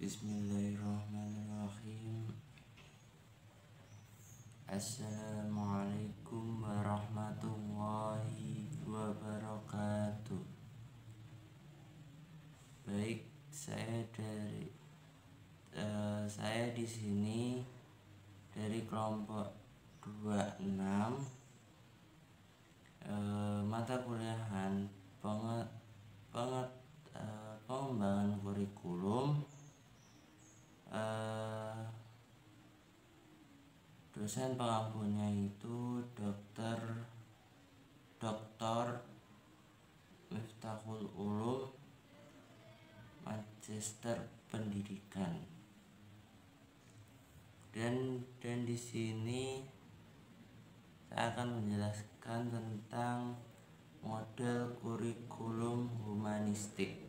Bismillahirrahmanirrahim. Assalamualaikum warahmatullahi wabarakatuh. Baik, saya di sini dari kelompok 26 mata kuliahan pengembangan kurikulum. Dosen pengampunya itu Dr. Miftahul Ulum, Magister Pendidikan. Dan di sini saya akan menjelaskan tentang model kurikulum humanistik.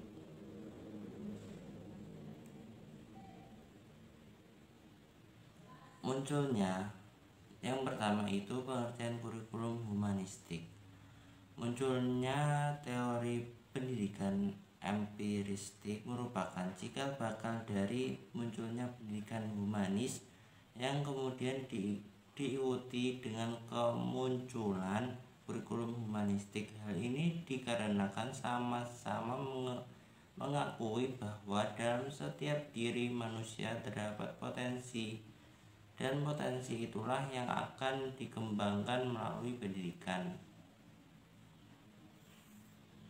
Munculnya yang pertama itu pengertian kurikulum humanistik. Munculnya teori pendidikan empiristik merupakan cikal bakal dari munculnya pendidikan humanis yang kemudian diikuti dengan kemunculan kurikulum humanistik. Hal ini dikarenakan sama-sama mengakui bahwa dalam setiap diri manusia terdapat potensi, dan potensi itulah yang akan dikembangkan melalui pendidikan.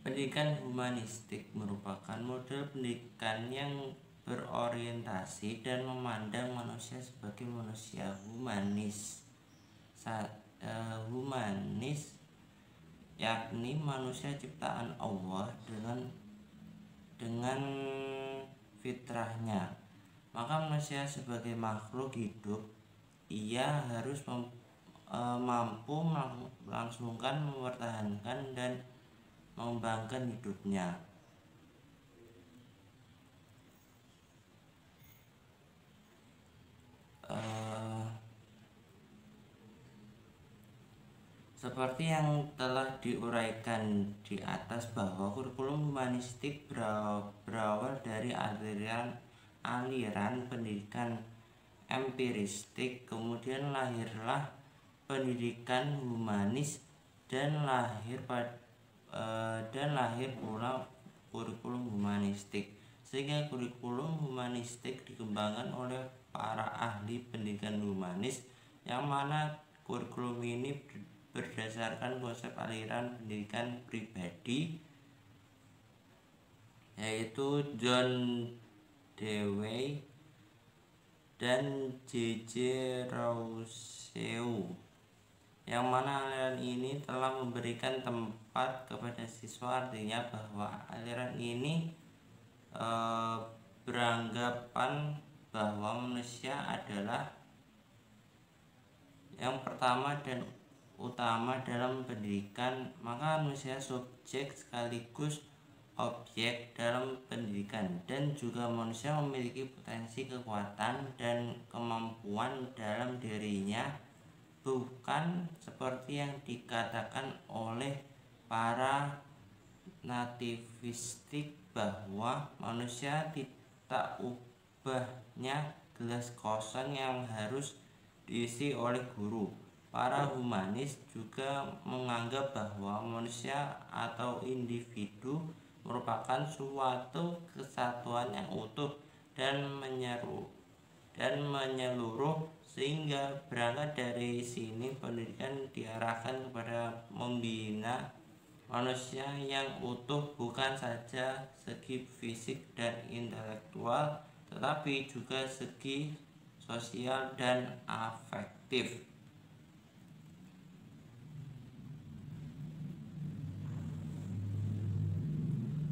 Pendidikan humanistik merupakan model pendidikan yang berorientasi dan memandang manusia sebagai manusia humanis. Humanis yakni manusia ciptaan Allah dengan fitrahnya. Maka manusia sebagai makhluk hidup, ia harus mampu melangsungkan, mempertahankan, dan mengembangkan hidupnya. Seperti yang telah diuraikan di atas bahwa kurikulum humanistik berawal dari aliran pendidikan empiristik, kemudian lahirlah pendidikan humanis dan lahir pula kurikulum humanistik, sehingga kurikulum humanistik dikembangkan oleh para ahli pendidikan humanis, yang mana kurikulum ini berdasarkan konsep aliran pendidikan pribadi, yaitu John Dewey dan J.J. Rousseau, yang mana aliran ini telah memberikan tempat kepada siswa. Artinya bahwa aliran ini beranggapan bahwa manusia adalah yang pertama dan utama dalam pendidikan, maka manusia subjek sekaligus objek dalam pendidikan, dan juga manusia memiliki potensi, kekuatan, dan kemampuan dalam dirinya, bukan seperti yang dikatakan oleh para nativistik bahwa manusia tidak ubahnya gelas kosong yang harus diisi oleh guru. Para humanis juga menganggap bahwa manusia atau individu merupakan suatu kesatuan yang utuh dan menyeluruh, sehingga berangkat dari sini pendidikan diarahkan kepada membina manusia yang utuh, bukan saja segi fisik dan intelektual, tetapi juga segi sosial dan afektif.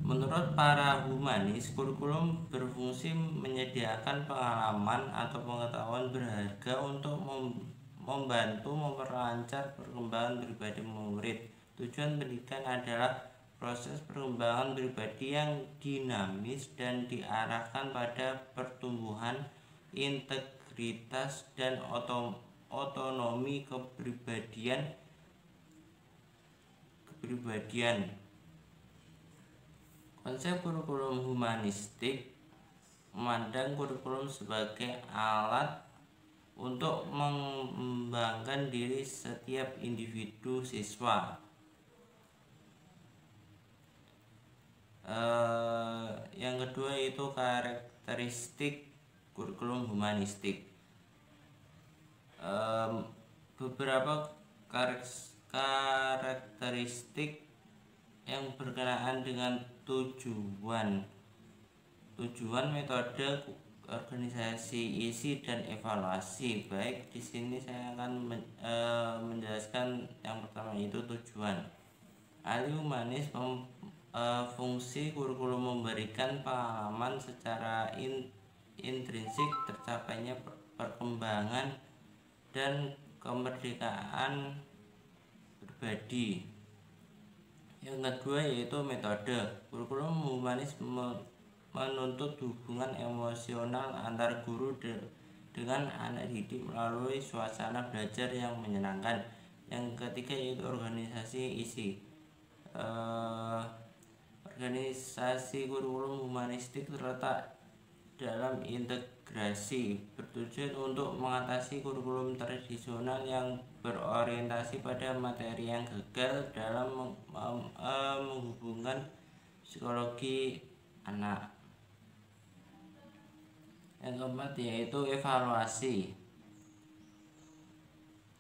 Menurut para humanis, kurikulum berfungsi menyediakan pengalaman atau pengetahuan berharga untuk membantu memperlancar perkembangan pribadi murid. Tujuan pendidikan adalah proses perkembangan pribadi yang dinamis dan diarahkan pada pertumbuhan, integritas, dan otonomi kepribadian. Konsep kurikulum humanistik memandang kurikulum sebagai alat untuk mengembangkan diri setiap individu siswa. Yang kedua itu karakteristik kurikulum humanistik. Beberapa karakteristik yang berkenaan dengan tujuan, metode, organisasi, isi, dan evaluasi. Baik, di sini saya akan menjelaskan yang pertama itu tujuan. Ahli humanis fungsi kurikulum memberikan pengalaman secara intrinsik tercapainya perkembangan dan kemerdekaan pribadi. Yang kedua yaitu metode. Kurikulum humanis menuntut hubungan emosional antar guru dengan anak didik melalui suasana belajar yang menyenangkan. Yang ketiga yaitu organisasi isi. Organisasi kurikulum humanistik terletak dalam integrasi, bertujuan untuk mengatasi kurikulum tradisional yang berorientasi pada materi yang gagal dalam menghubungkan psikologi anak. Yang keempat yaitu evaluasi.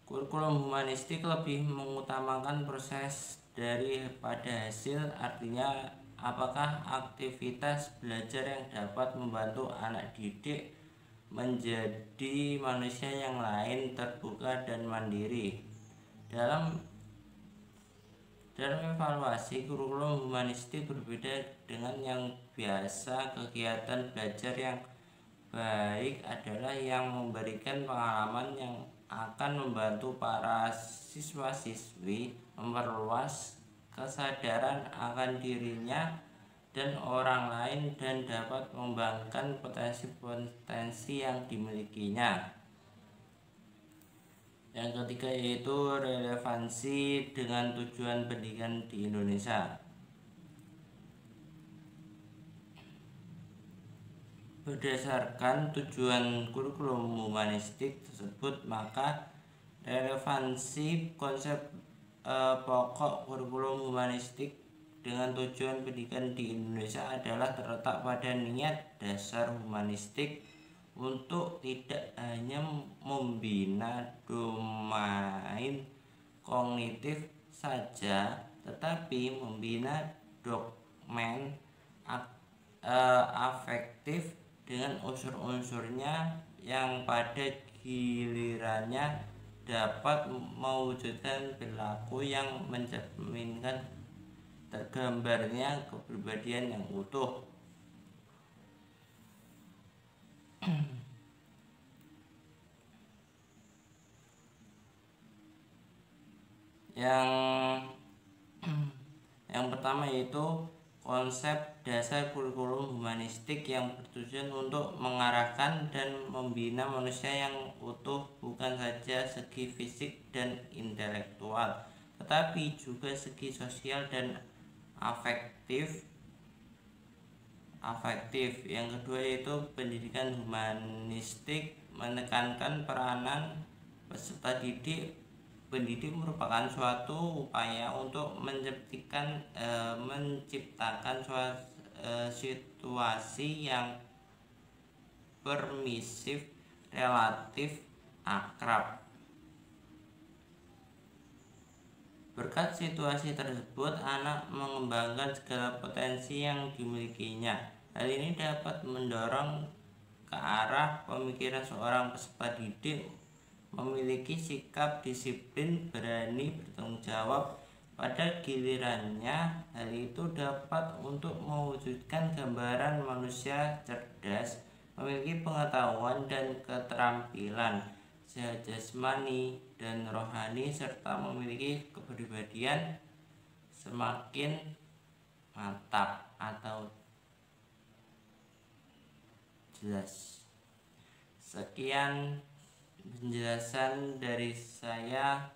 Kurikulum humanistik lebih mengutamakan proses daripada hasil, artinya apakah aktivitas belajar yang dapat membantu anak didik menjadi manusia yang lain, terbuka dan mandiri. Dalam evaluasi, kurikulum humanistik berbeda dengan yang biasa. Kegiatan belajar yang baik adalah yang memberikan pengalaman yang akan membantu para siswa-siswi memperluas kesadaran akan dirinya dan orang lain dan dapat mengembangkan potensi-potensi yang dimilikinya. Yang ketiga yaitu relevansi dengan tujuan pendidikan di Indonesia. Berdasarkan tujuan kurikulum humanistik tersebut, maka relevansi konsep pokok kurikulum humanistik dengan tujuan pendidikan di Indonesia adalah terletak pada niat dasar humanistik untuk tidak hanya membina domain kognitif saja, tetapi membina domain afektif dengan unsur-unsurnya yang pada gilirannya dapat mewujudkan perilaku yang mencerminkan tergambarnya kepribadian yang utuh. Yang pertama yaitu konsep dasar kurikulum humanistik yang bertujuan untuk mengarahkan dan membina manusia yang utuh, bukan saja segi fisik dan intelektual, tetapi juga segi sosial dan afektif. Yang kedua yaitu pendidikan humanistik menekankan peranan peserta didik. Pendidik merupakan suatu upaya untuk menciptakan situasi yang permisif, relatif, akrab. Berkat situasi tersebut, anak mengembangkan segala potensi yang dimilikinya. Hal ini dapat mendorong ke arah pemikiran seorang peserta didik memiliki sikap disiplin, berani bertanggung jawab. Pada gilirannya, hal itu dapat untuk mewujudkan gambaran manusia cerdas, memiliki pengetahuan dan keterampilan sehat jasmani dan rohani, serta memiliki kepribadian semakin mantap atau jelas. Sekian penjelasan dari saya.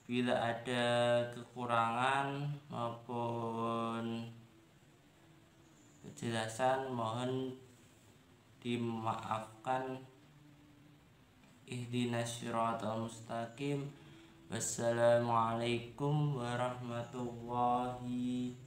Bila ada kekurangan maupun kejelasan, mohon dimaafkan. Ihdinas siratal mustaqim. Wassalamualaikum warahmatullahi